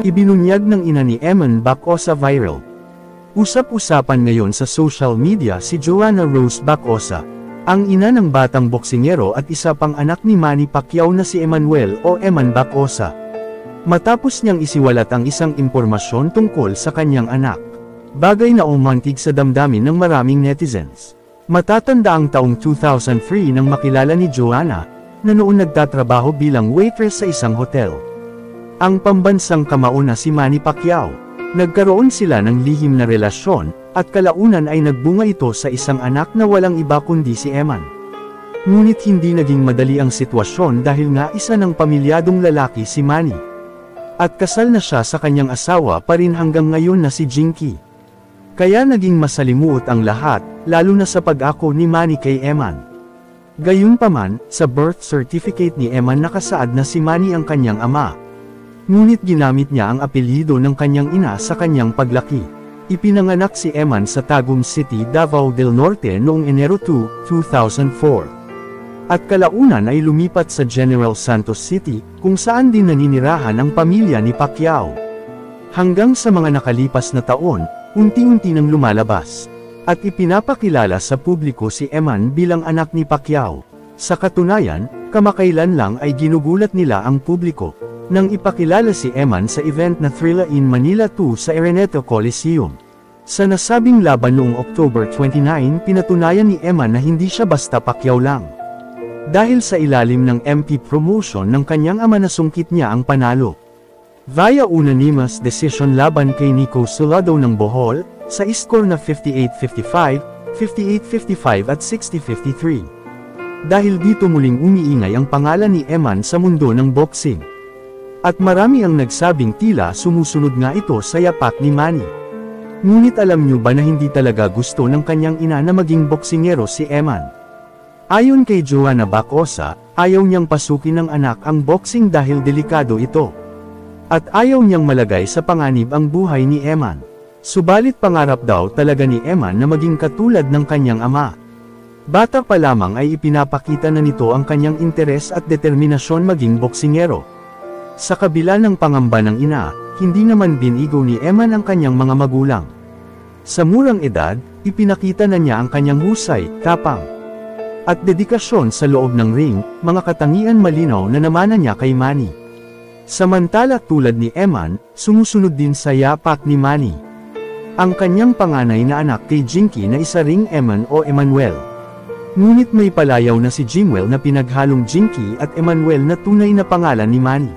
Ibinunyag ng ina ni Eman Bacosa viral. Usap-usapan ngayon sa social media si Joanna Rose Bacosa, ang ina ng batang boksingero at isa pang anak ni Manny Pacquiao na si Emmanuel o Eman Bacosa. Matapos niyang isiwalat ang isang impormasyon tungkol sa kanyang anak. Bagay na umantig sa damdamin ng maraming netizens. Matatanda ang taong 2003 nang makilala ni Joanna, na noon nagtatrabaho bilang waitress sa isang hotel. Ang pambansang kamao na si Manny Pacquiao. Nagkaroon sila ng lihim na relasyon, at kalaunan ay nagbunga ito sa isang anak na walang iba kundi si Eman. Ngunit hindi naging madali ang sitwasyon dahil nga isa ng pamilyadong lalaki si Manny. At kasal na siya sa kanyang asawa pa rin hanggang ngayon na si Jinky. Kaya naging masalimuot ang lahat, lalo na sa pag-ako ni Manny kay Eman. Gayunpaman, sa birth certificate ni Eman nakasaad na si Manny ang kanyang ama. Ngunit ginamit niya ang apelyido ng kanyang ina sa kanyang paglaki. Ipinanganak si Eman sa Tagum City, Davao del Norte noong Enero 2, 2004. At kalaunan ay lumipat sa General Santos City, kung saan din naninirahan ang pamilya ni Pacquiao. Hanggang sa mga nakalipas na taon, unti-unti nang lumalabas. At ipinapakilala sa publiko si Eman bilang anak ni Pacquiao. Sa katunayan, kamakailan lang ay ginugulat nila ang publiko nang ipakilala si Eman sa event na Thrilla in Manila 2 sa Araneta Coliseum. Sa nasabing laban noong October 29, pinatunayan ni Eman na hindi siya basta Pacquiao lang. Dahil sa ilalim ng MP promotion ng kanyang ama nasungkit niya ang panalo. Via unanimous decision laban kay Nico Sulado ng Bohol, sa score na 58-55, 58-55 at 60-53. Dahil dito muling umiingay ang pangalan ni Eman sa mundo ng boxing. At marami ang nagsabing tila sumusunod nga ito sa yapak ni Manny. Ngunit alam niyo ba na hindi talaga gusto ng kanyang ina na maging boksingero si Eman? Ayon kay Joanna Bacosa, ayaw niyang pasukin ng anak ang boxing dahil delikado ito. At ayaw niyang malagay sa panganib ang buhay ni Eman. Subalit pangarap daw talaga ni Eman na maging katulad ng kanyang ama. Bata pa lamang ay ipinapakita na nito ang kanyang interes at determinasyon maging boksingero. Sa kabila ng pangamba ng ina, hindi naman binigo ni Eman ang kanyang mga magulang. Sa murang edad, ipinakita na niya ang kanyang husay, tapang, at dedikasyon sa loob ng ring, mga katangian malinaw na namana niya kay Manny. Samantala tulad ni Eman, sumusunod din sa yapak ni Manny ang kanyang panganay na anak kay Jinky na isa ring Eman o Emmanuel. Ngunit may palayaw na si Jimwell na pinaghalong Jinky at Emmanuel na tunay na pangalan ni Manny.